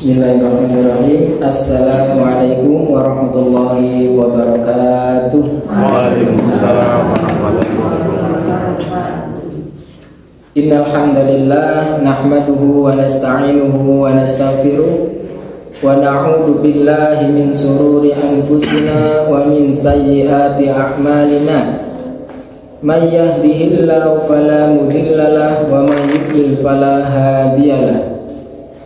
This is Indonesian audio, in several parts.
Bismillahirrahmanirrahim. Assalamualaikum warahmatullahi wabarakatuh. Waalaikumsalam warahmatullahi wabarakatuh. Innal hamdalillah nahmaduhu wa nasta'inuhu wa nastaghfiruh wa na'udzu billahi min shururi anfusina wa min sayyiati a'malina. May yahdihillahu fala mudilla lahu wa may yudlil fala hadiyalah.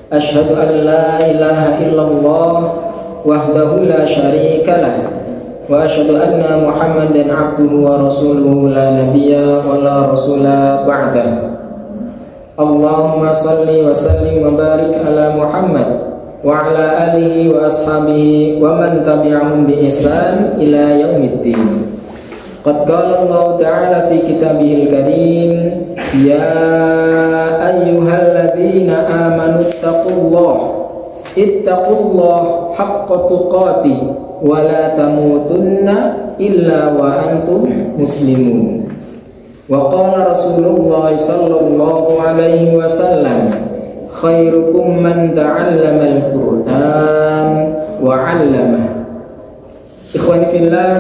Asyhadu an la ilaha illallah wahdahu la syarika lah wa asyhadu anna Muhammadan abduhu wa rasuluhu la nabiyya wa la rasula ba'da. Allahumma salli wa sallim wa barik ala Muhammad wa ala alihi wa ashabihi wa man tabi'ahum bi ihsan ila yaumiddin. Qad qala Allah ta'ala fi kitabihil karim, ya ayyuhalladzina amanu ittaqullah haqqa tuqati wa la tamutunna illa wa antum muslimun. Wa qala Rasulullah sallallahu alaihi wasallam, khairukum man ta'allama al-Qur'an wa 'allamah. Ikhwani fillah,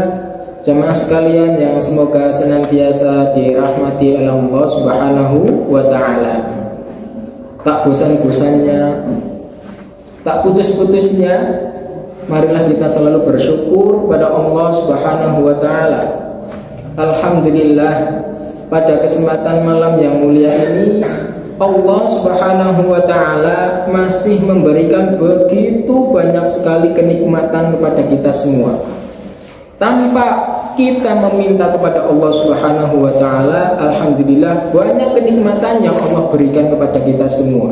jamaah sekalian yang semoga senantiasa dirahmati oleh Allah Subhanahu wa ta'ala. Tak bosan-bosannya, tak putus-putusnya, marilah kita selalu bersyukur pada Allah Subhanahu wa ta'ala. Alhamdulillah, pada kesempatan malam yang mulia ini Allah Subhanahu wa ta'ala masih memberikan begitu banyak sekali kenikmatan kepada kita semua. Tanpa kita meminta kepada Allah Subhanahu wa ta'ala, alhamdulillah banyak kenikmatan yang Allah berikan kepada kita semua.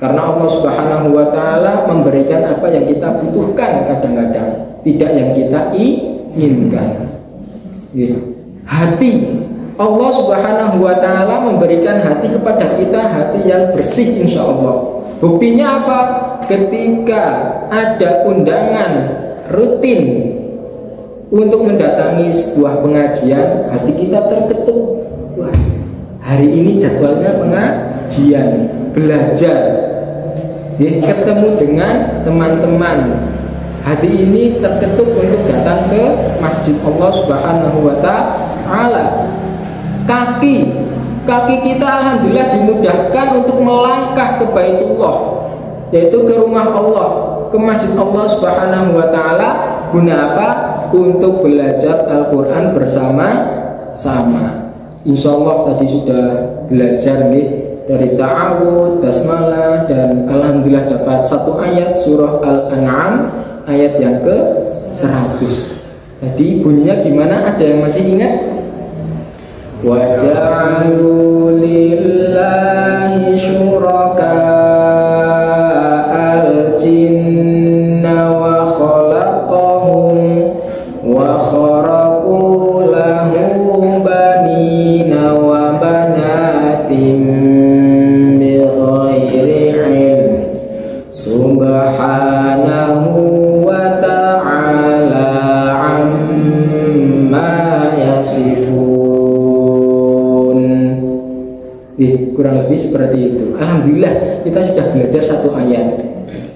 Karena Allah Subhanahu wa ta'ala memberikan apa yang kita butuhkan kadang-kadang, tidak yang kita inginkan. Hati, Allah Subhanahu wa ta'ala memberikan hati kepada kita, hati yang bersih insya Allah. Buktinya apa? Ketika ada undangan rutin untuk mendatangi sebuah pengajian, hati kita terketuk. Wah, hari ini jadwalnya pengajian, belajar, ketemu dengan teman-teman. Hati ini terketuk untuk datang ke masjid Allah Subhanahu wa ta'ala. Kaki kita alhamdulillah dimudahkan untuk melangkah ke Baitullah, yaitu ke rumah Allah, ke masjid Allah Subhanahu wa ta'ala. Guna apa? Untuk belajar Al-Quran bersama-sama. Insya Allah tadi sudah belajar dari ta'awud, basmalah, dan alhamdulillah dapat satu ayat surah Al-An'am ayat yang ke-100. Tadi bunyinya gimana? Ada yang masih ingat? Wa ja'alu lillahi syuraka al-jinna wa khalaqahum wa kharaqu lahu banina wa banatim bighairi ilm subhanahu wa ta'ala amma yasifun. Kurang lebih seperti itu. Alhamdulillah kita sudah belajar satu ayat.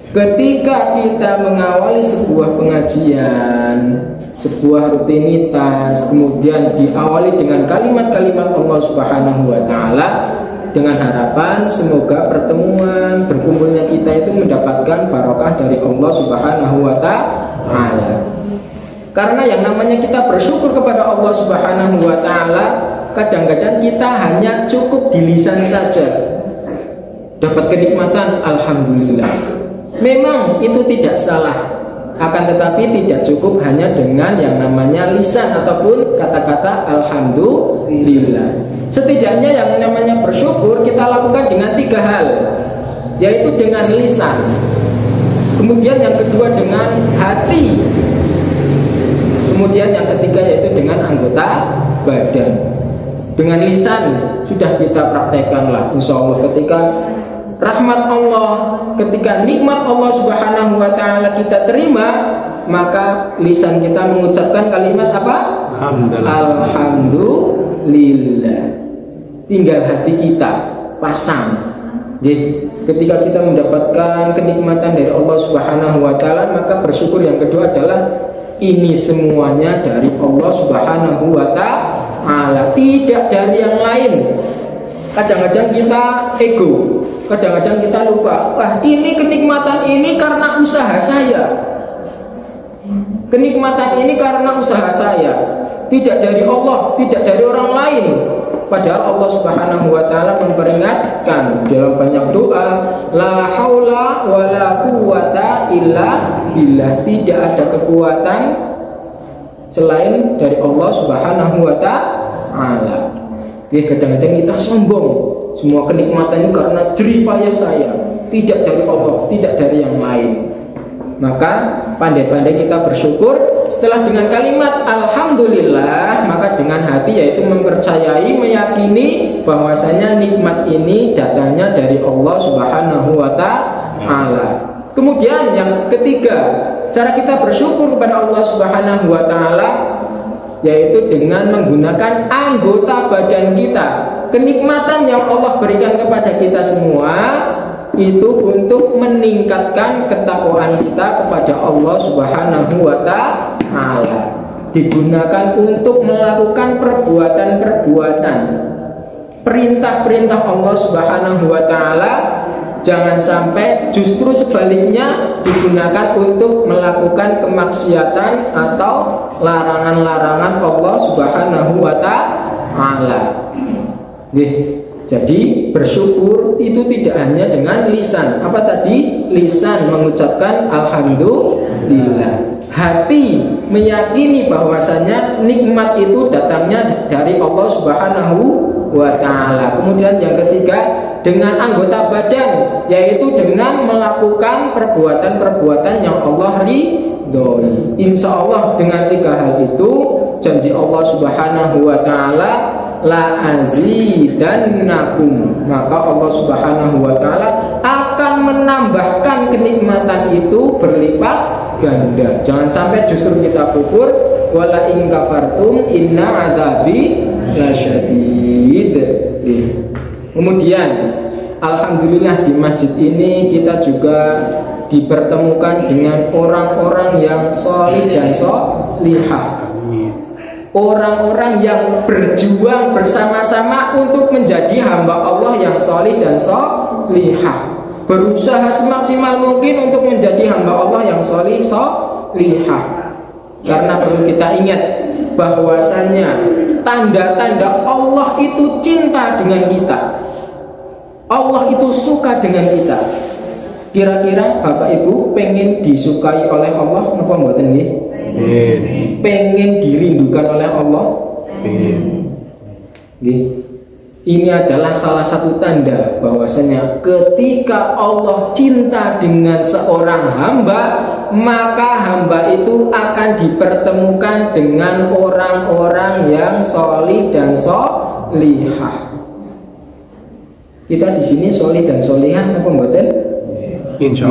Ketika kita mengawali sebuah pengajian, sebuah rutinitas, kemudian diawali dengan kalimat-kalimat Allah Subhanahu wa ta'ala, dengan harapan semoga pertemuan berkumpulnya kita itu mendapatkan barokah dari Allah Subhanahu wa ta'ala. Karena yang namanya kita bersyukur kepada Allah Subhanahu wa ta'ala, kadang-kadang kita hanya cukup di lisan saja. Dapat kenikmatan, alhamdulillah. Memang itu tidak salah, akan tetapi tidak cukup hanya dengan yang namanya lisan ataupun kata-kata alhamdulillah. Setidaknya yang namanya bersyukur kita lakukan dengan 3 hal, yaitu dengan lisan, kemudian yang kedua dengan hati, kemudian yang ketiga yaitu dengan anggota badan. Dengan lisan sudah kita praktekkanlah, insya Allah ketika rahmat Allah, ketika nikmat Allah Subhanahu wa ta'ala kita terima, maka lisan kita mengucapkan kalimat apa? Alhamdulillah. Tinggal hati kita pasang Ketika kita mendapatkan kenikmatan dari Allah Subhanahu wa taala, maka bersyukur yang kedua adalah ini semuanya dari Allah Subhanahu wa taala, tidak dari yang lain. Kadang-kadang kita ego, kadang-kadang kita lupa, wah ini kenikmatan ini karena usaha saya, kenikmatan ini karena usaha saya, tidak dari Allah, tidak dari orang lain. Padahal Allah Subhanahu wa taala memperingatkan dalam banyak doa, la haula wala quwata illa billah, tidak ada kekuatan selain dari Allah Subhanahu wa taala. Kadang-kadang kita sombong, semua kenikmatan ini karena jerih payah saya, tidak dari Allah, tidak dari yang lain. Maka pandai-pandai kita bersyukur. Setelah dengan kalimat alhamdulillah, maka dengan hati yaitu mempercayai, meyakini bahwasanya nikmat ini datangnya dari Allah Subhanahu wa taala. Kemudian yang ketiga, cara kita bersyukur kepada Allah Subhanahu wa taala yaitu dengan menggunakan anggota badan kita. Kenikmatan yang Allah berikan kepada kita semua itu untuk meningkatkan ketakwaan kita kepada Allah Subhanahu wa taala. Digunakan untuk melakukan perbuatan-perbuatan, perintah-perintah Allah Subhanahu wa taala. Jangan sampai justru sebaliknya digunakan untuk melakukan kemaksiatan atau larangan-larangan Allah Subhanahu wa taala. Jadi bersyukur itu tidak hanya dengan lisan. Apa tadi? Lisan mengucapkan alhamdulillah. Hati meyakini bahwasanya nikmat itu datangnya dari Allah Subhanahu wa taala. Kemudian yang ketiga, dengan anggota badan, yaitu dengan melakukan perbuatan-perbuatan yang Allah ridhoi. Insya Allah dengan tiga hal itu, janji Allah Subhanahu wa taala, la azidannakum, maka Allah Subhanahu wa taala akan menambahkan kenikmatan itu berlipat ganda. Jangan sampai justru kita kufur. Wala in kafartum inna adzabi lasyadid. Kemudian alhamdulillah di masjid ini kita juga dipertemukan dengan orang-orang yang sholih dan sholihah, orang-orang yang berjuang bersama-sama untuk menjadi hamba Allah yang sholih dan sholihah, berusaha semaksimal mungkin untuk menjadi hamba Allah yang sholih sholihah. Karena perlu kita ingat bahwasannya tanda-tanda Allah itu cinta dengan kita, Allah itu suka dengan kita. Kira-kira Bapak Ibu pengen disukai oleh Allah napa mboten nggih? Pengen dirindukan oleh Allah? Nggih. Ini adalah salah satu tanda bahwasanya ketika Allah cinta dengan seorang hamba, maka hamba itu akan dipertemukan dengan orang-orang yang sholih dan sholihah. Kita di sini sholih dan sholihah apa mboten? Insya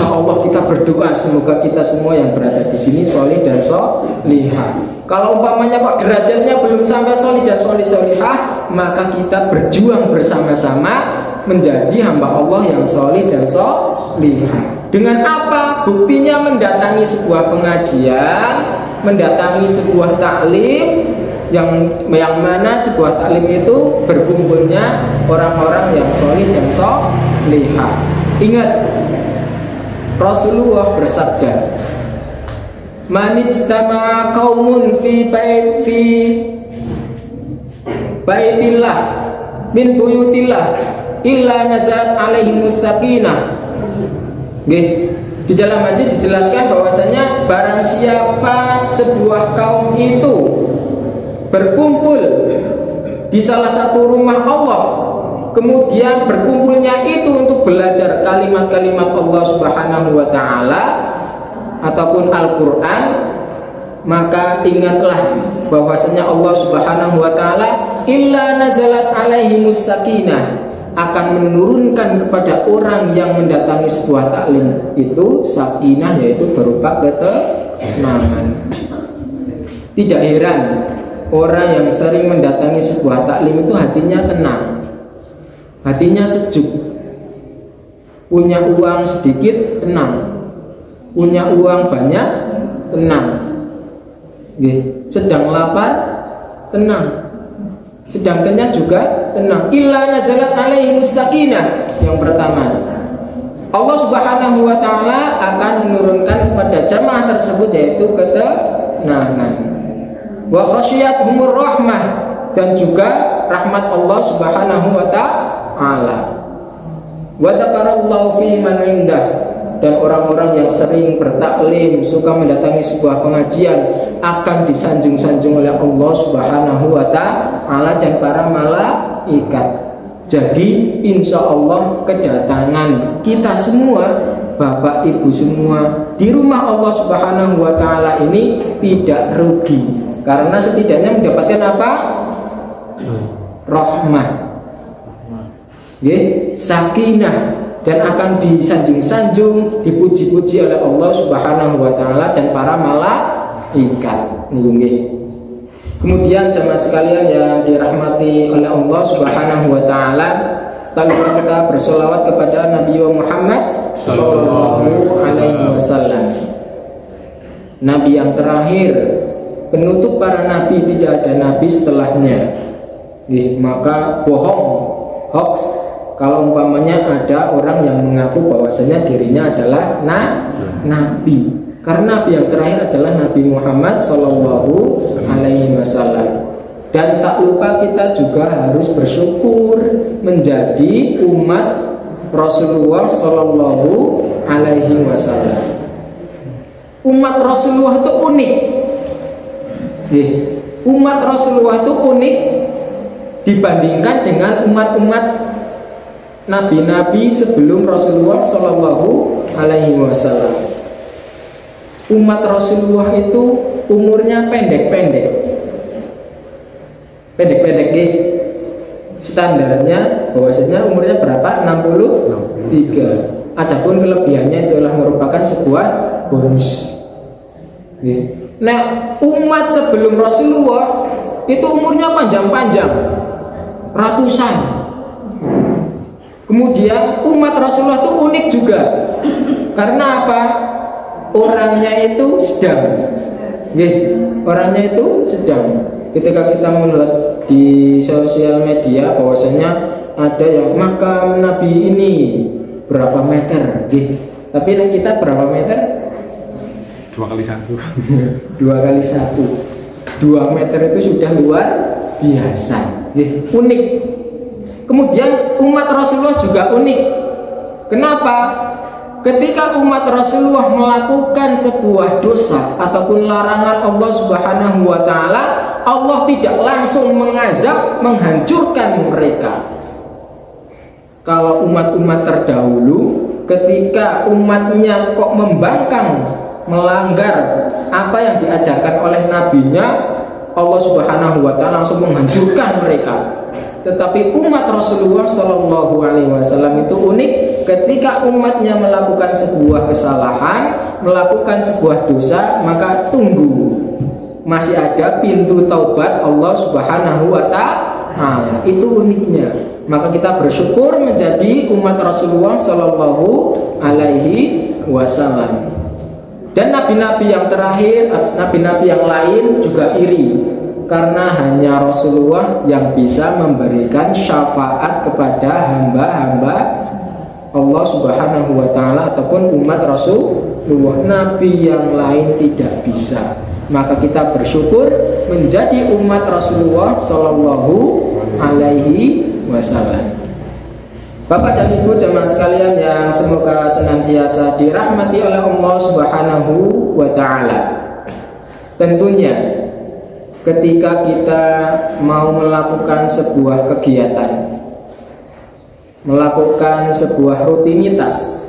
Allah kita berdoa semoga kita semua yang berada di sini sholih dan sholihah. Kalau umpamanya kok derajatnya belum sampai sholih dan sholihah, maka kita berjuang bersama-sama menjadi hamba Allah yang sholih dan sholihah. Dengan apa? Buktinya mendatangi sebuah pengajian, mendatangi sebuah taklim, yang mana sebuah taklim itu berkumpulnya orang-orang yang sholih dan sholihah. Ingat, Rasulullah bersabda, manijtama'a qaumun fi baitillah min buyutillah illa nazalat alaihimus sakinah. Nggih, di dalam hadis dijelaskan bahwasanya barang siapa sebuah kaum itu berkumpul di salah satu rumah Allah, kemudian berkumpulnya itu untuk belajar kalimat-kalimat Allah Subhanahu wa taala ataupun Al-Quran, maka ingatlah bahwasanya Allah Subhanahu wa taala illa nazalat alaihimus sakinah, akan menurunkan kepada orang yang mendatangi sebuah taklim itu sakinah, yaitu berupa ketenangan. Tidak heran orang yang sering mendatangi sebuah taklim itu hatinya tenang, hatinya sejuk. Punya uang sedikit, tenang. Punya uang banyak, tenang. Sedang lapar, tenang. Sedang kenyang juga tenang. Illa nazalat alaihimus sakinah. Yang pertama, Allah Subhanahu wa taala akan menurunkan kepada jamaah tersebut yaitu ketenangan. Wa khasyiyatuhumur rahmah, dan juga rahmat Allah Subhanahu wa taala. Wa dzakarallahu fi man indah, dan orang-orang yang sering bertaklim, suka mendatangi sebuah pengajian akan disanjung-sanjung oleh Allah Subhanahu wa taala dan para malaikat. Jadi insya Allah kedatangan kita semua, Bapak Ibu semua, di rumah Allah Subhanahu wa taala ini tidak rugi, karena setidaknya mendapatkan apa? Rahmah, sakinah, dan akan disanjung-sanjung, dipuji-puji oleh Allah Subhanahu wa taala dan para malaikat. Kemudian jemaah sekalian yang dirahmati oleh Allah Subhanahu wa taala, tak lupa kita bersolawat kepada Nabi Muhammad sallallahu alaihi wasallam, nabi yang terakhir, penutup para nabi, tidak ada nabi setelahnya. Maka bohong, hoax kalau umpamanya ada orang yang mengaku bahwasanya dirinya adalah nabi. Karena nabi yang terakhir adalah Nabi Muhammad sallallahu alaihi wasallam. Dan tak lupa kita juga harus bersyukur menjadi umat Rasulullah sallallahu alaihi wasallam. Umat Rasulullah itu unik. Umat Rasulullah itu unik dibandingkan dengan umat-umat nabi-nabi sebelum Rasulullah sallallahu alaihi wasallam. Umat Rasulullah itu umurnya pendek-pendek, standarnya bahwasanya umurnya berapa? 63. Adapun kelebihannya itu adalah merupakan sebuah bonus. Nah, umat sebelum Rasulullah itu umurnya panjang-panjang, ratusan. Kemudian umat Rasulullah itu unik juga. Karena apa? Orangnya itu sedang. Orangnya itu sedang. Ketika kita melihat di sosial media bahwasanya ada yang makam Nabi ini berapa meter, tapi kita berapa meter? 2x1. 2x1. 2 meter itu sudah luar biasa. Unik. Kemudian umat Rasulullah juga unik. Kenapa? Ketika umat Rasulullah melakukan sebuah dosa ataupun larangan Allah Subhanahu wa taala, Allah tidak langsung mengazab, menghancurkan mereka. Kalau umat-umat terdahulu, ketika umatnya kok membangkang, melanggar apa yang diajarkan oleh nabinya, Allah Subhanahu wa taala langsung menghancurkan mereka. Tetapi umat Rasulullah sallallahu alaihi wasallam itu unik. Ketika umatnya melakukan sebuah kesalahan, melakukan sebuah dosa, maka tunggu, masih ada pintu taubat Allah Subhanahu wa taala. Itu uniknya. Maka kita bersyukur menjadi umat Rasulullah sallallahu alaihi wasallam. Dan nabi-nabi yang terakhir, nabi-nabi yang lain juga iri, karena hanya Rasulullah yang bisa memberikan syafaat kepada hamba-hamba Allah Subhanahu wa taala ataupun umat Rasulullah. Nabi yang lain tidak bisa. Maka kita bersyukur menjadi umat Rasulullah sallallahu alaihi wasallam. Bapak dan Ibu jemaah sekalian yang semoga senantiasa dirahmati oleh Allah Subhanahu wa taala. Tentunya ketika kita mau melakukan sebuah kegiatan, melakukan sebuah rutinitas,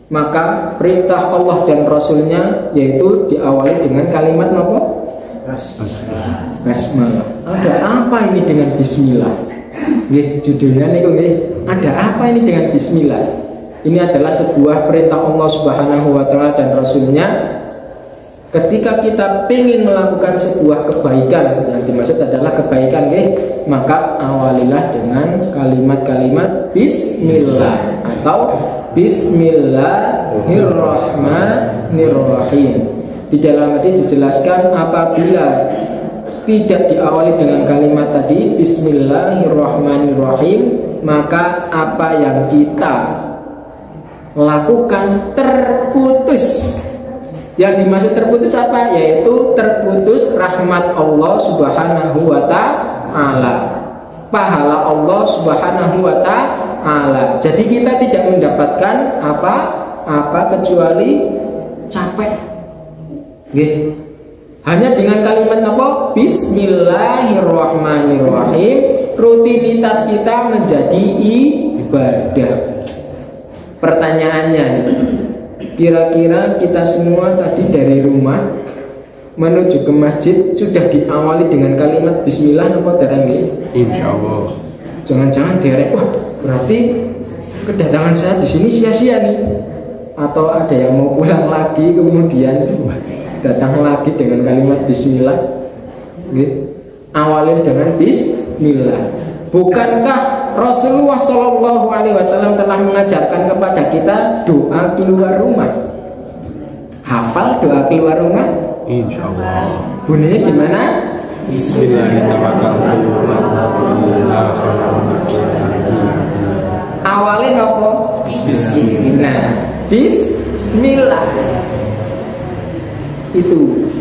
maka perintah Allah dan Rasulnya yaitu diawali dengan kalimat apa? Basmalah. Ada apa ini dengan bismillah? Judulnya nih, ada apa ini dengan bismillah? Ini adalah sebuah perintah Allah Subhanahu wa taala dan Rasulnya. Ketika kita ingin melakukan sebuah kebaikan, yang dimaksud adalah kebaikan, maka awalilah dengan kalimat-kalimat bismillah. atau Bismillahirrahmanirrahim. Di dalam hadis dijelaskan apabila tidak diawali dengan kalimat tadi Bismillahirrahmanirrahim, maka apa yang kita lakukan terputus. Yang dimaksud terputus apa? Yaitu terputus rahmat Allah Subhanahu wa ta'ala, pahala Allah Subhanahu wa ta'ala. Jadi kita tidak mendapatkan apa kecuali capek. Gitu. Hanya dengan kalimat apa? Bismillahirrahmanirrahim, rutinitas kita menjadi ibadah. Pertanyaannya, kira-kira kita semua tadi dari rumah menuju ke masjid sudah diawali dengan kalimat Bismillah apa dereng? Insya Allah. Jangan-jangan derek, wah berarti kedatangan saya di sini sia-sia nih. Atau ada yang mau pulang lagi kemudian datang lagi dengan kalimat Bismillah. Awalnya dengan Bismillah. Bukankah Rasulullah SAW telah mengajarkan kepada kita doa keluar rumah? Hafal doa keluar rumah? Insya Allah. Bunyinya gimana? Awalnya apa? Bismillah. Bismillah. Itu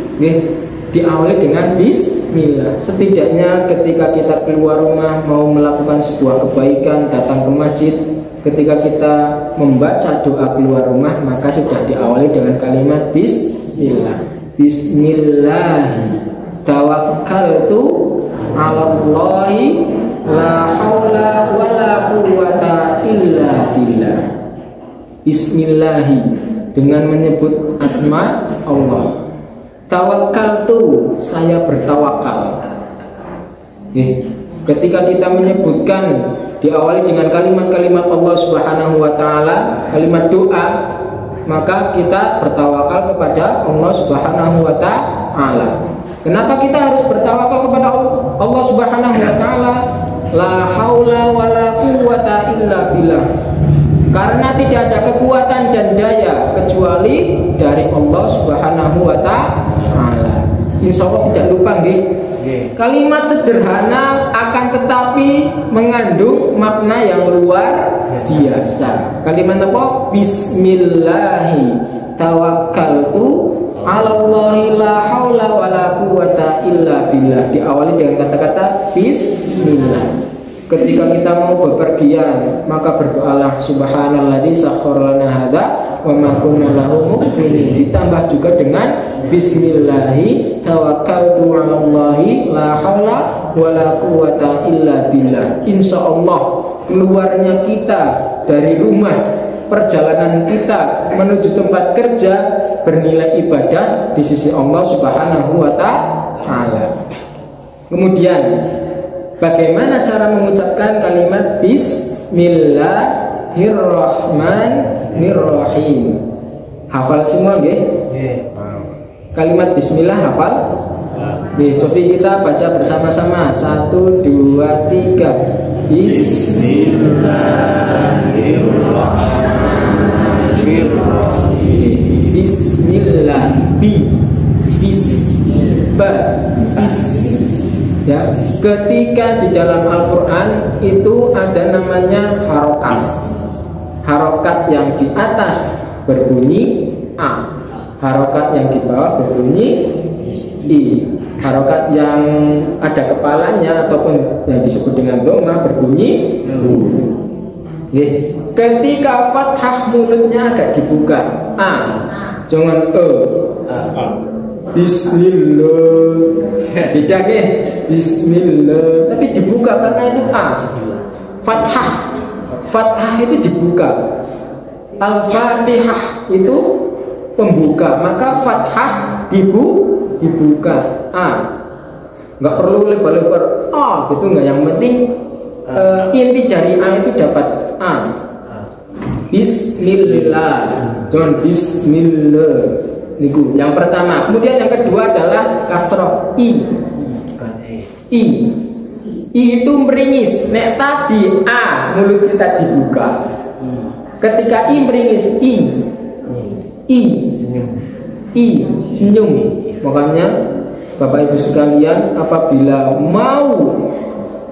diawali dengan Bismillah. Setidaknya ketika kita keluar rumah mau melakukan sebuah kebaikan, datang ke masjid, ketika kita membaca doa keluar rumah, maka sudah diawali dengan kalimat Bismillah. Bismillah tawakkaltu 'alallahi la haula wala quwwata illa billah. Bismillahi, dengan menyebut asma Allah. Tawakkaltu, saya bertawakal. Ketika kita menyebutkan diawali dengan kalimat-kalimat Allah Subhanahu wa ta'ala, kalimat doa, maka kita bertawakal kepada Allah Subhanahu wa ta'ala. Kenapa kita harus bertawakal kepada Allah Subhanahu wa ta'ala? La haula wala quwwata illa billah. Karena tidak ada kekuatan dan daya kecuali dari Allah Subhanahu wa ta'ala. Insya Allah tidak lupa Kalimat sederhana akan tetapi mengandung makna yang luar biasa. Kalimat apa? Bismillahi tawakkaltu 'alallahi la haula wala quwwata illa billah. Diawali dengan kata-kata Bismillah. Ketika kita mau bepergian, maka berdoalah subhanalladzi sakhkhara lana hadza wa ma kunna lahu muqrinin. Ditambah juga dengan bismillahi tawakkaltu 'alallahi la haula wala quwwata illa billah. Insyaallah keluarnya kita dari rumah, perjalanan kita menuju tempat kerja bernilai ibadah di sisi Allah Subhanahu wa ta'ala. Kemudian bagaimana cara mengucapkan kalimat Bismillahirrahmanirrahim? Hafal semua nggih? Kalimat Bismillah hafal? Nggih, coba kita baca bersama-sama. 1, 2, 3. Bismillahirrahmanirrahim. Bismillah. Ya, ketika di dalam Al-Quran itu ada namanya harokat. Harokat yang di atas berbunyi A, harokat yang di bawah berbunyi I. Harokat yang ada kepalanya ataupun yang disebut dengan dhamma berbunyi U. Ketika fathah mulutnya agak dibuka A, jangan E. Bismillah, tidak Bismillah, tapi dibuka karena itu A. Fathah itu dibuka. Al-Fatihah itu pembuka, maka fathah dibuka A. Nggak perlu lebar-lebar A gitu, nggak. Yang penting inti dari A itu dapat A. Bismillah, jangan Bismillah. Niku yang pertama. Kemudian yang kedua adalah kasroh I. I itu meringis. Nek tadi A mulut kita dibuka, Ketika i meringis, senyum. Makanya Bapak Ibu sekalian, apabila mau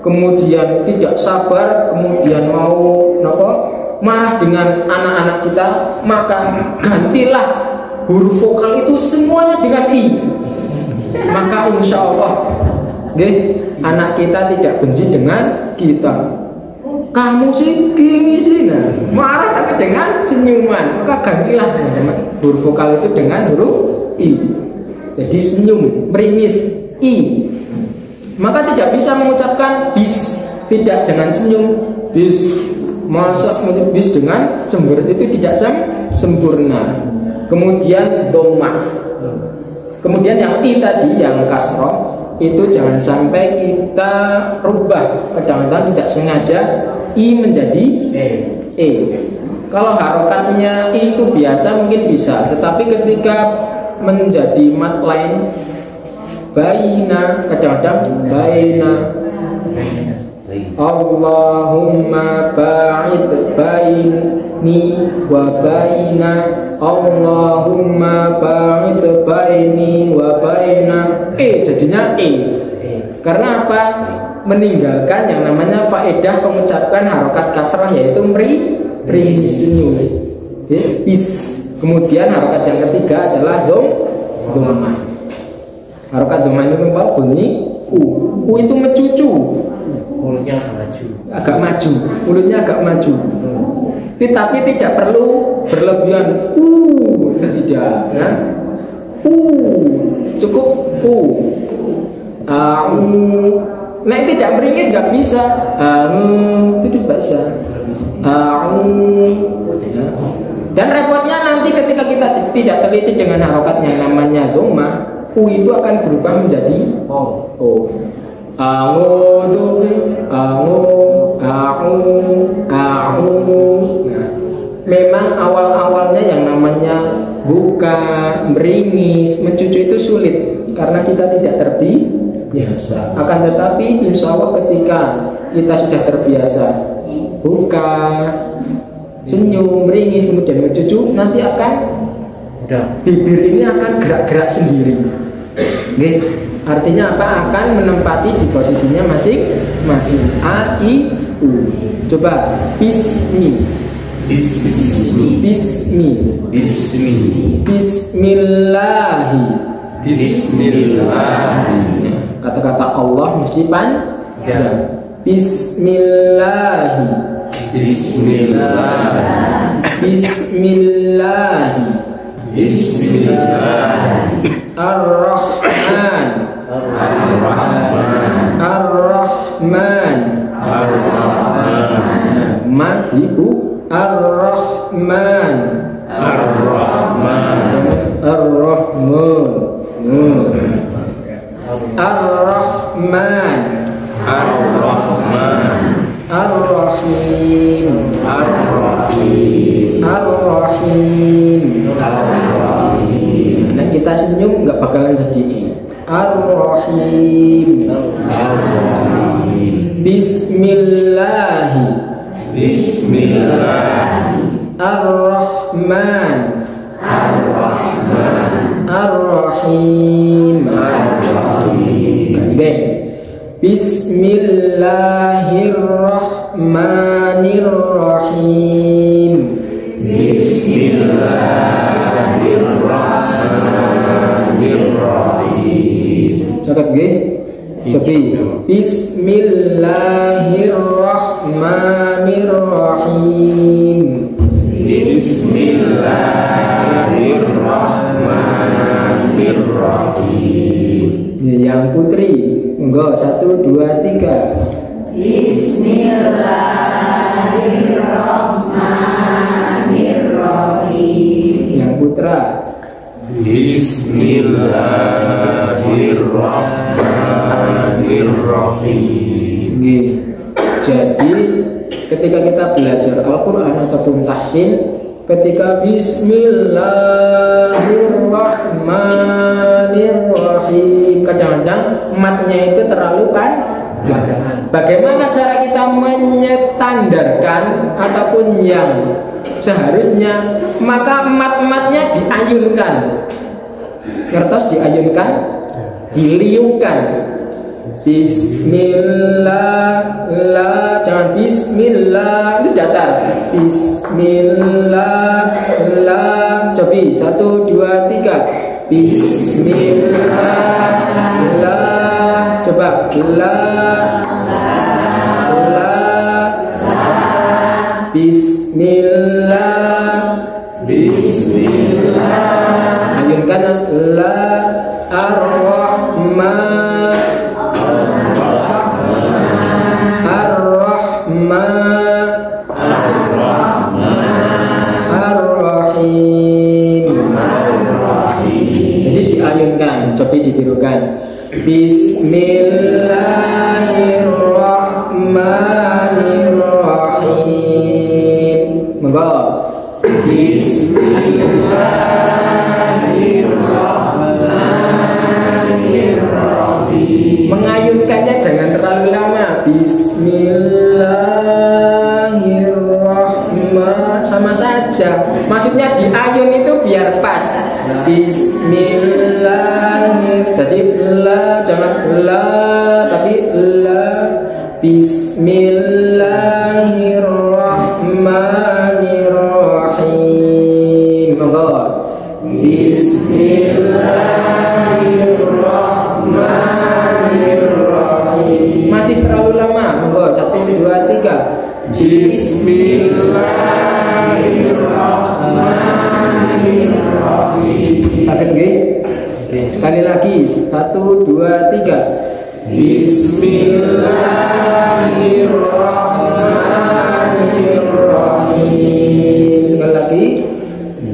kemudian tidak sabar, kemudian mau marah dengan anak-anak kita, maka gantilah huruf vokal itu semuanya dengan i. Maka insya Allah anak kita tidak benci dengan kita. Kamu sih gini sih, nah marah tapi dengan senyuman, maka gantilah huruf vokal itu dengan huruf i. Jadi senyum, meringis, i. Maka tidak bisa mengucapkan bis, tidak, jangan senyum, bis. Masa bis dengan cemberut itu tidak sempurna. Kemudian dhammah. Kemudian yang i tadi, yang kasroh, itu jangan sampai kita rubah. Kadang-kadang tidak sengaja i menjadi e. Kalau harokatnya i itu biasa mungkin bisa, tetapi ketika menjadi mat lain, baina, kadang-kadang baina, Allahumma ba'id baini wa baina, Allahumma ba'id baini wa baina, jadinya karena apa? Meninggalkan yang namanya faedah pengucapan harokat kasrah, yaitu senyum. Is. Kemudian harokat yang ketiga adalah dhammah. Harokat dhammah itu bunyi u itu mencucu, mulutnya agak maju, mulutnya agak maju. Tapi tidak perlu berlebihan tidak, ya. Cukup Nek tidak meringis nggak bisa, itu tidak bisa. Dan repotnya nanti ketika kita tidak teliti dengan harokat yang namanya dhammah, itu akan berubah menjadi o. Memang awal-awalnya yang namanya buka, meringis, mencucu itu sulit karena kita tidak terbiasa. Akan tetapi insya Allah ketika kita sudah terbiasa buka, senyum, meringis, kemudian mencucu, nanti akan bibir ini akan gerak-gerak sendiri. Artinya apa? Akan menempati di posisinya masing-masing. A, I, U. Coba bismi. Bismillahi. Kata-kata Allah mesti panjang. Bismillahi. Ar-Rahman. Matibu Ar-Rahman. Ar-Rahman. Ar-Rahim. Nah kita senyum nggak bakalan jadi Ar-Rahim. Bismillahi. Ar-Rahman. Ar-Rahim. Bismillahirrahmanirrahim. Cakap nggih? Cobi. Bismillahirrahmanirrahim. Yang putri, enggak, 1, 2, 3. Bismillahirrahmanirrahim. Yang putra. Bismillahirrahmanirrahim. Jadi ketika kita belajar Al-Quran ataupun tahsin, ketika Bismillahirrahmanirrahim, kadang-kadang matnya itu terlalu Bagaimana cara kita menyetandarkan ataupun yang seharusnya? Maka mat-matnya diayunkan, kertas diayunkan, diliungkan. Bismillah, la, jangan bismillah, itu datar. Bismillah, la, coba 1, 2, 3. Bismillah, la, coba la, Bismillah, Bismillah, ayunkan la, ar-Rahman, ar-Rahman, ar-Rahim. Jadi diayunkan, coba ditirukan. Bismillahirrahmanirrahim. Monggo. Bismillahirrahmanirrahim. Mengayunkannya jangan terlalu lama. Bismillahirrahmanirrahim. Sama saja. Maksudnya diayun itu biar pas. Bismillahirrahmanirrahim. Jadi la, jangan la, tapi la. Bismillahirrahmanirrahim. Monggo. Bismillahirrahmanirrahim. Masih terlalu lama. Monggo 1, 2, 3. Bismillahirrahmanirrahim. Sakit nggih? Sekali lagi 1, 2, 3. Bismillahirrahmanirrahim. Sekali lagi.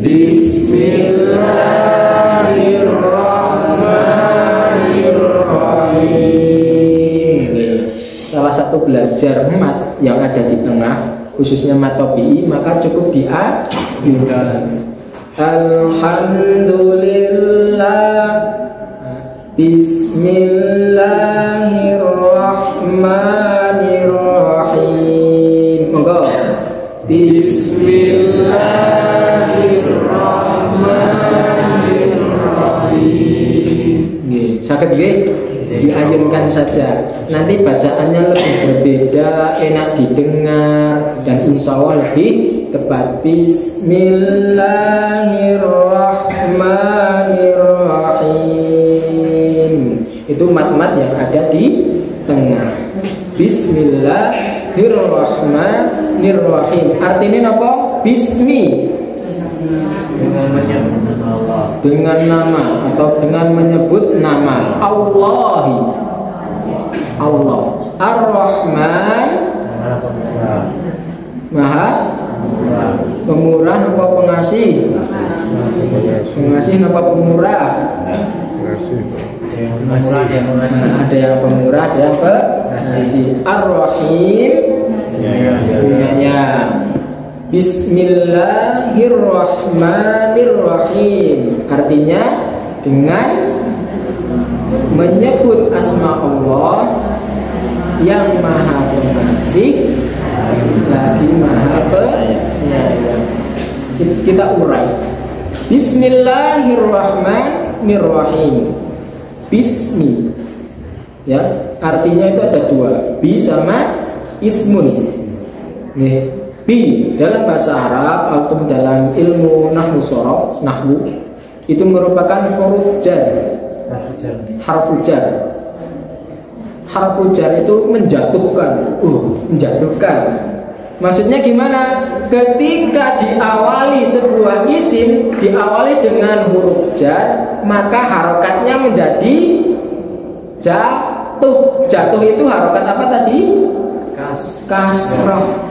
Bismillahirrahmanirrahim. Salah satu belajar mat yang ada di tengah, khususnya mat tabi'i, maka cukup diayunkan. Alhamdulillah, Bismillahirrahmanirrahim. Monggo. Bismillahirrahmanirrahim. Nggih, saged nggih? Diayunkan saja. Nanti bacaannya lebih berbeda, enak didengar, dan insya Allah lebih tepat. Bismillahirrahmanirrahim. Itu mat-mat yang ada di tengah. Bismillahirrahmanirrahim. Artinya apa? Bismi, dengan nama atau dengan menyebut nama Allahi, Allah. Ar-Rahman, Maha Pemurah apa pengasih? Pengasih apa pemurah? Ada yang pemurah, ada yang pengasih. Ar-Rahim, penyayang. Bismillahirrahmanirrahim. Artinya dengan menyebut asma Allah yang Maha Pengasih lagi Maha Penyayang. Kita urai. Bismillahirrahmanirrahim. Bismi, ya, artinya itu ada dua, bi sama ismun. Nih, bi dalam bahasa Arab atau dalam ilmu nahwu shorof, nahwu itu merupakan huruf jar, harfu jar. Harfu jar itu menjatuhkan, menjatuhkan. Maksudnya gimana? Ketika diawali sebuah isim diawali dengan huruf jar, maka harokatnya menjadi jatuh. Jatuh itu harokat apa tadi? Kasroh.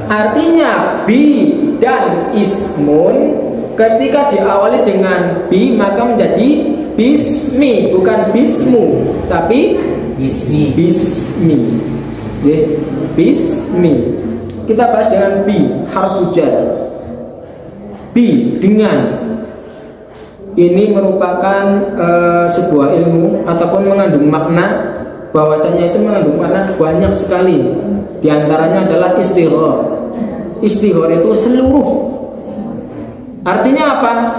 Artinya bi dan ismun ketika diawali dengan bi maka menjadi bismi, bukan bismu, tapi bismi. Bismi. Kita bahas dengan bi, harfu jar. Bi dengan, ini merupakan sebuah ilmu ataupun mengandung makna bahwasanya itu mengandung makna banyak sekali. Di antaranya adalah istighfar. Istighfar itu seluruh. Artinya apa?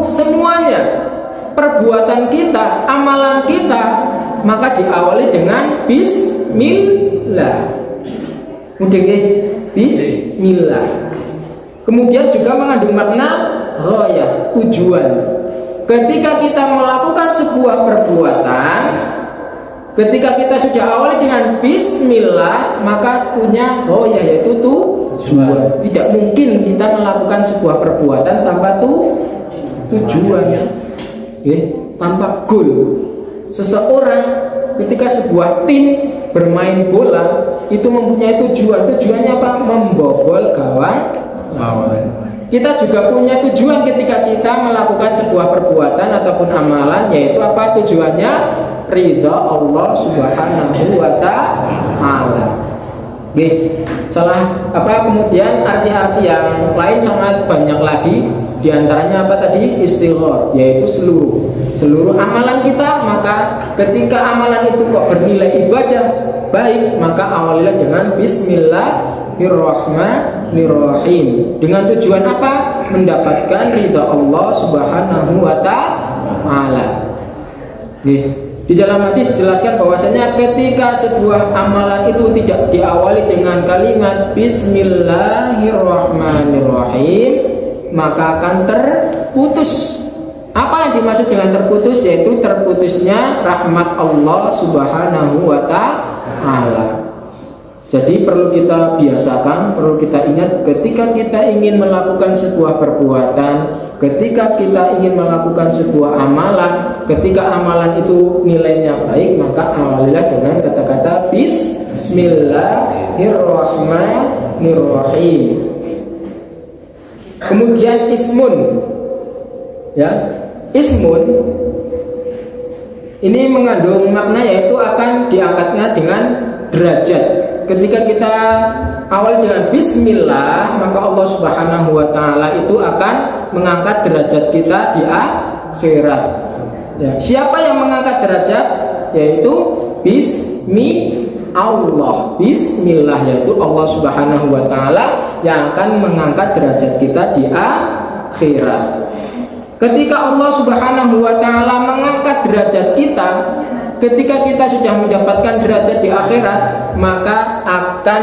Semuanya. Perbuatan kita, amalan kita, maka diawali dengan bismillah. Mudah bismillah. Kemudian juga mengandung makna ghayah, tujuan. Ketika kita melakukan sebuah perbuatan, ketika kita sudah awali dengan bismillah, maka punya ghayah, yaitu tujuan. Tidak mungkin kita melakukan sebuah perbuatan tanpa tujuan. Tanpa goal. Seseorang ketika sebuah tim bermain bola itu mempunyai tujuan. Tujuannya apa? Membobol gawang lawan. Kita juga punya tujuan ketika kita melakukan sebuah perbuatan ataupun amalan, yaitu apa tujuannya? Ridha Allah Subhanahu wa ta'ala. Salah apa kemudian arti-arti yang lain sangat banyak lagi. Di antaranya apa tadi? Istighfar, yaitu seluruh amalan kita. Maka ketika amalan itu kok bernilai ibadah baik, maka awalilah dengan bismillahirrahmanirrahim. Dengan tujuan apa? Mendapatkan ridha Allah Subhanahu wa ta'ala. Di dalam hadis dijelaskan bahwasanya ketika sebuah amalan itu tidak diawali dengan kalimat bismillahirrahmanirrahim, maka akan terputus. Apa yang dimaksud dengan terputus? Yaitu terputusnya rahmat Allah Subhanahu wa ta'ala. Jadi perlu kita biasakan, perlu kita ingat ketika kita ingin melakukan sebuah perbuatan, ketika kita ingin melakukan sebuah amalan, ketika amalan itu nilainya baik, maka awalilah dengan kata-kata bismillahirrahmanirrahim. Kemudian ismun, ismun ini mengandung makna, yaitu akan diangkatnya dengan derajat. Ketika kita awal dengan bismillah, maka Allah Subhanahu wa ta'ala itu akan mengangkat derajat kita di akhirat. Siapa yang mengangkat derajat? Yaitu Allah, bismillah, yaitu Allah Subhanahu wa ta'ala yang akan mengangkat derajat kita di akhirat. Ketika Allah Subhanahu wa ta'ala mengangkat derajat kita, ketika kita sudah mendapatkan derajat di akhirat, maka akan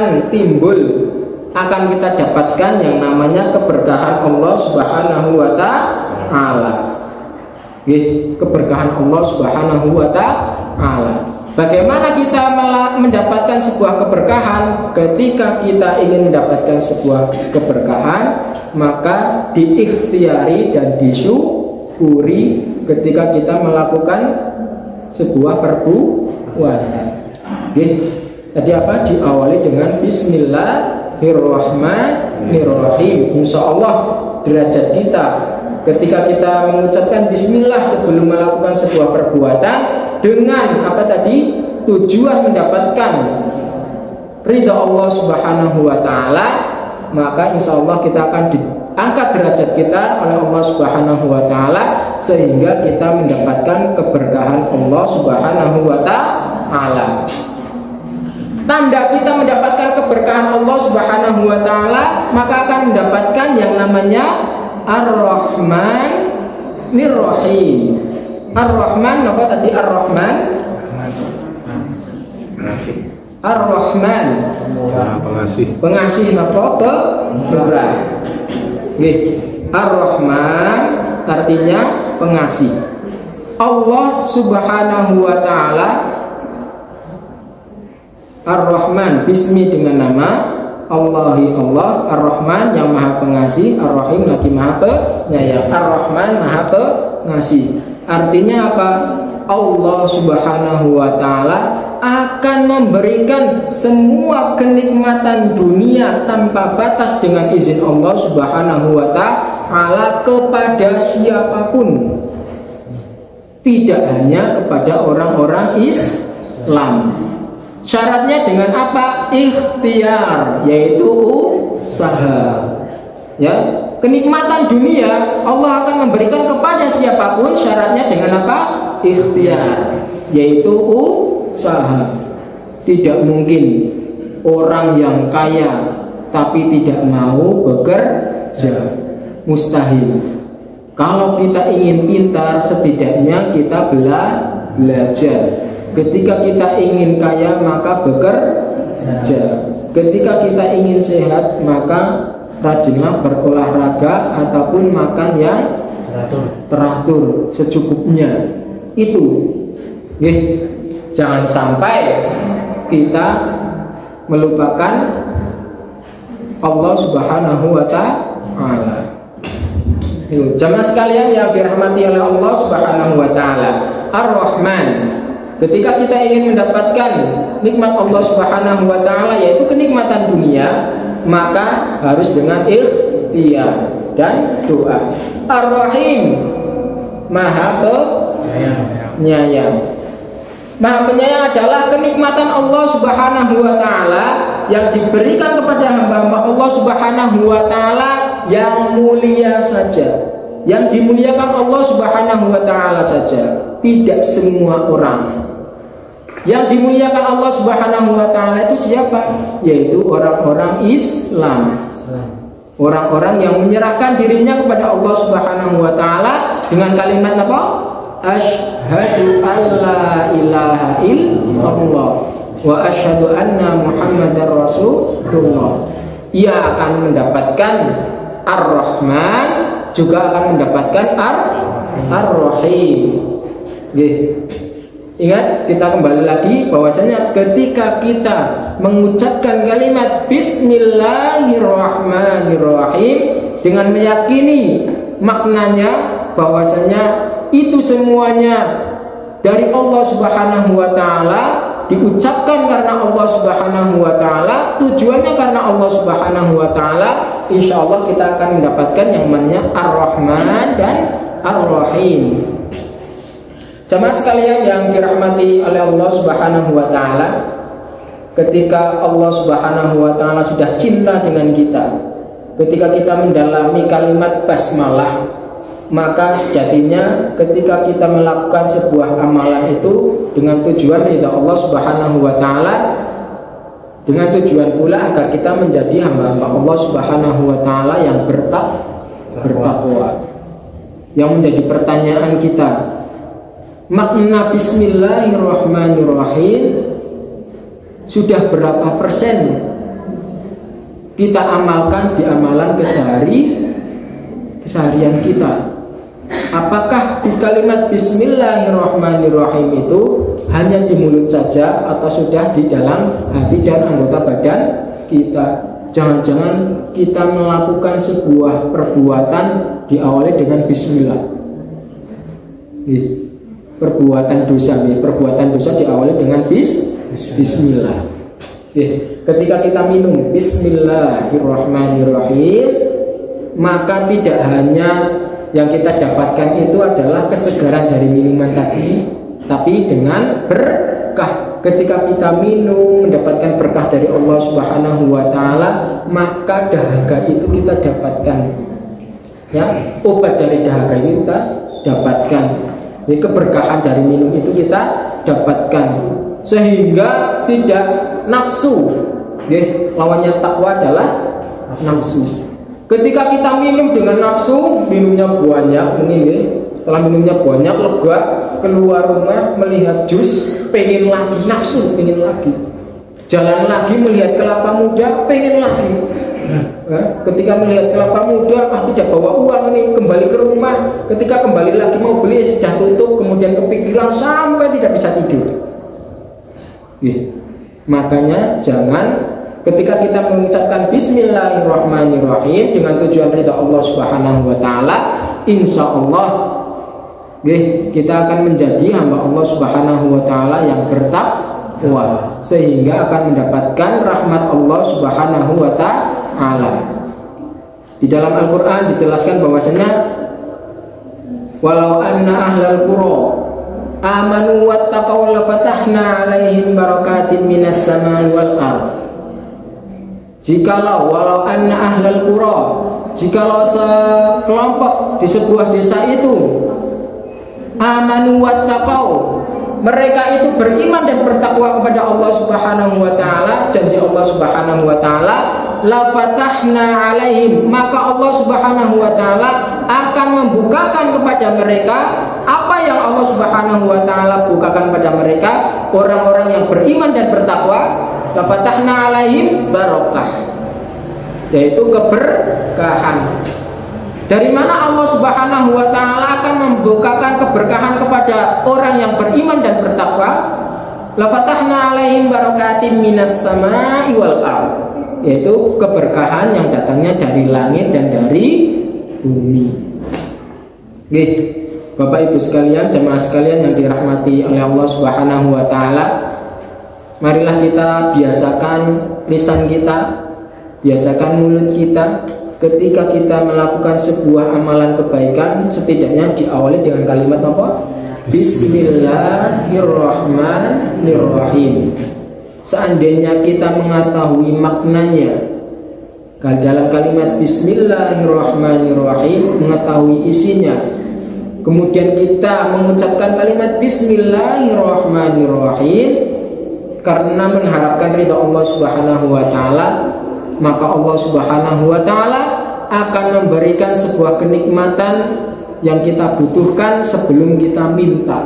kita dapatkan yang namanya keberkahan Allah Subhanahu wa ta'ala. Keberkahan Allah Subhanahu wa ta'ala. Bagaimana kita mendapatkan sebuah keberkahan? Ketika kita ingin mendapatkan sebuah keberkahan, maka diikhtiari dan disyukuri ketika kita melakukan sebuah perbuatan. Tadi apa? Diawali dengan bismillahirrahmanirrahim. Insyaallah derajat kita ketika kita mengucapkan bismillah sebelum melakukan sebuah perbuatan dengan apa tadi? Tujuan mendapatkan ridha Allah Subhanahu wa ta'ala, maka insyaallah kita akan diangkat derajat kita oleh Allah Subhanahu wa ta'ala, sehingga kita mendapatkan keberkahan Allah Subhanahu wa ta'ala. Tanda kita mendapatkan keberkahan Allah Subhanahu wa ta'ala, maka akan mendapatkan yang namanya Ar-Rahmanir-Rahim. Ar-Rahman apa tadi? Ar-Rahman, Ar-Rahman, pengasih apa? Pemurah. Ar-Rahman artinya pengasih. Allah Subhanahu wa ta'ala Ar-Rahman, bismi dengan nama Allahi Allah, Ar-Rahman yang maha pengasih, Ar-Rahim lagi maha penyayang. Ar-Rahman maha pengasih. Artinya apa? Allah Subhanahu wa ta'ala akan memberikan semua kenikmatan dunia tanpa batas dengan izin Allah Subhanahu wa ta'ala kepada siapapun, tidak hanya kepada orang-orang Islam. Syaratnya dengan apa? Ikhtiar, yaitu usaha. Kenikmatan dunia Allah akan memberikan kepada siapapun, syaratnya dengan apa? Ikhtiar, yaitu usaha. Tidak mungkin orang yang kaya tapi tidak mau bekerja, mustahil. Kalau kita ingin pintar, setidaknya kita belajar. Ketika kita ingin kaya, maka bekerja. Ketika kita ingin sehat, maka rajinlah berolahraga ataupun makan yang teratur secukupnya. Itu jangan sampai kita melupakan Allah Subhanahu wa ta'ala. Jamaah sekalian yang dirahmati oleh Allah Subhanahu wa ta'ala, Ar-Rahman. Ketika kita ingin mendapatkan nikmat Allah Subhanahu wa ta'ala, yaitu kenikmatan dunia, maka harus dengan ikhtiar dan doa. Ar-Rahim, Maha Penyayang. Maha Penyayang adalah kenikmatan Allah Subhanahu wa ta'ala yang diberikan kepada hamba-hamba Allah Subhanahu wa ta'ala yang mulia saja, yang dimuliakan Allah Subhanahu wa ta'ala saja, tidak semua orang. Yang dimuliakan Allah Subhanahu wa ta'ala itu siapa? Yaitu orang-orang Islam, orang-orang yang menyerahkan dirinya kepada Allah Subhanahu wa ta'ala dengan kalimat apa? Asyhadu an la ilaha illallah wa asyhadu anna Muhammadar Rasulullah. Ia akan mendapatkan Ar-Rahman, juga akan mendapatkan Ar-Rahim. Ingat, kita kembali lagi bahwasanya ketika kita mengucapkan kalimat Bismillahirrahmanirrahim dengan meyakini maknanya bahwasanya itu semuanya dari Allah Subhanahu wa ta'ala, diucapkan karena Allah Subhanahu wa ta'ala, tujuannya karena Allah Subhanahu wa ta'ala, insya Allah kita akan mendapatkan yang namanya Ar-Rahman dan Ar-Rahim. Jamaah sekalian yang dirahmati oleh Allah Subhanahu wa ta'ala, ketika Allah Subhanahu wa ta'ala sudah cinta dengan kita, ketika kita mendalami kalimat basmalah, maka sejatinya ketika kita melakukan sebuah amalan itu dengan tujuan ridha Allah Subhanahu wa ta'ala, dengan tujuan pula agar kita menjadi hamba-hamba Allah Subhanahu wa ta'ala yang bertakwa. Yang menjadi pertanyaan kita, makna Bismillahirrahmanirrahim sudah berapa persen kita amalkan di amalan keseharian kita? Apakah kalimat Bismillahirrahmanirrahim itu hanya di mulut saja atau sudah di dalam hati dan anggota badan kita? Jangan-jangan kita melakukan sebuah perbuatan diawali dengan Bismillah. Perbuatan dosa diawali dengan Bismillah. Ketika kita minum Bismillahirrahmanirrahim, maka tidak hanya yang kita dapatkan itu adalah kesegaran dari minuman tadi, tapi dengan berkah. Ketika kita minum mendapatkan berkah dari Allah Subhanahu wa ta'ala, maka dahaga itu kita dapatkan. Ya, obat dari dahaga itu kita dapatkan. Jadi keberkahan dari minum itu kita dapatkan, sehingga tidak nafsu. Lawannya takwa adalah nafsu. Ketika kita minum dengan nafsu, minumnya banyak, setelah minumnya banyak, lega, keluar rumah melihat jus, pengen lagi, nafsu, pengen lagi. Jalan lagi melihat kelapa muda, pengen lagi. Ketika melihat kelapa muda, tidak bawa uang ini, kembali ke rumah. Ketika kembali lagi mau beli, sudah tutup, kemudian kepikiran sampai tidak bisa tidur. Makanya jangan, ketika kita mengucapkan Bismillahirrahmanirrahim dengan tujuan ridha Allah Subhanahu wa ta'ala, insya Allah kita akan menjadi hamba Allah Subhanahu wa ta'ala yang bertakwa, sehingga akan mendapatkan rahmat Allah Subhanahu wa ta'ala. Di dalam Al-Quran dijelaskan bahwasanya walau anna ahlal qura amanu wattaqaw lafatahna alaihim barakatin minas samai wal ardh. Jikalau walau anna ahlal qura, jikalau sekelompok di sebuah desa itu amanu wattaqau, mereka itu beriman dan bertakwa kepada Allah Subhanahu wa taala, janji Allah Subhanahu wa taala, la fatahna alaihim, maka Allah Subhanahu wa taala akan membukakan kepada mereka apa yang Allah Subhanahu wa taala bukakan kepada mereka, orang-orang yang beriman dan bertakwa. La fatahna alaihim barokah, yaitu keberkahan. Dari mana Allah Subhanahu wa taala akan membukakan keberkahan kepada orang yang beriman dan bertakwa? La fatahna alaihim barakatim minas sama'i wal ardh, yaitu keberkahan yang datangnya dari langit dan dari bumi. Oke, Bapak Ibu sekalian, jemaah sekalian yang dirahmati oleh Allah Subhanahu wa taala, marilah kita biasakan lisan kita, biasakan mulut kita. Ketika kita melakukan sebuah amalan kebaikan, setidaknya diawali dengan kalimat apa? Bismillahirrahmanirrahim. Seandainya kita mengetahui maknanya, dalam kalimat Bismillahirrahmanirrahim, mengetahui isinya, kemudian kita mengucapkan kalimat Bismillahirrahmanirrahim karena mengharapkan ridha Allah Subhanahu wa taala, maka Allah Subhanahu wa taala akan memberikan sebuah kenikmatan yang kita butuhkan sebelum kita minta.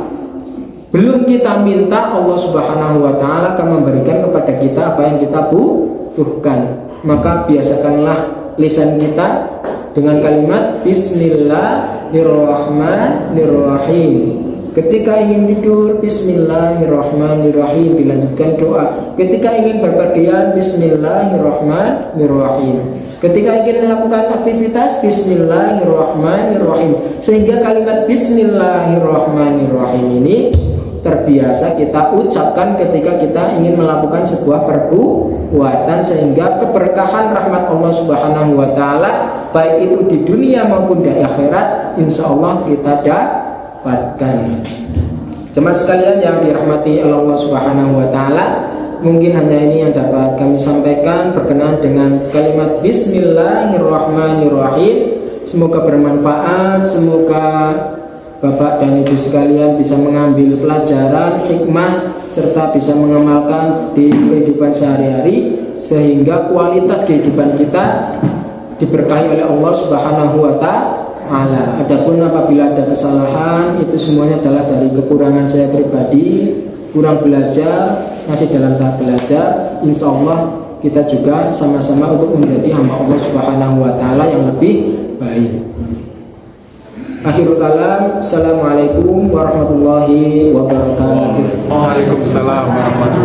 Belum kita minta, Allah Subhanahu wa taala akan memberikan kepada kita apa yang kita butuhkan. Maka biasakanlah lisan kita dengan kalimat Bismillahirrahmanirrahim. Ketika ingin tidur, Bismillahirrahmanirrahim, dilanjutkan doa. Ketika ingin berpergian, Bismillahirrahmanirrahim. Ketika ingin melakukan aktivitas, Bismillahirrahmanirrahim. Sehingga kalimat Bismillahirrahmanirrahim ini terbiasa kita ucapkan ketika kita ingin melakukan sebuah perbuatan, sehingga keberkahan rahmat Allah Subhanahu wa taala baik itu di dunia maupun di akhirat insya Allah kita dapatkan. Jemaah sekalian yang dirahmati Allah Subhanahu wa taala, mungkin hanya ini yang dapat kami sampaikan berkenaan dengan kalimat Bismillahirrahmanirrahim. Semoga bermanfaat, semoga Bapak dan Ibu sekalian bisa mengambil pelajaran, hikmah, serta bisa mengamalkan di kehidupan sehari-hari, sehingga kualitas kehidupan kita diberkahi oleh Allah Subhanahu wa ta'ala. Adapun apabila ada kesalahan, itu semuanya adalah dari kekurangan saya pribadi, kurang belajar, masih dalam tahap belajar. Insya Allah kita juga sama-sama untuk menjadi hamba Allah Subhanahu wa ta'ala yang lebih baik. Akhirul kalam, assalamualaikum warahmatullahi wabarakatuh. Waalaikumsalam warahmatullahi wabarakatuh.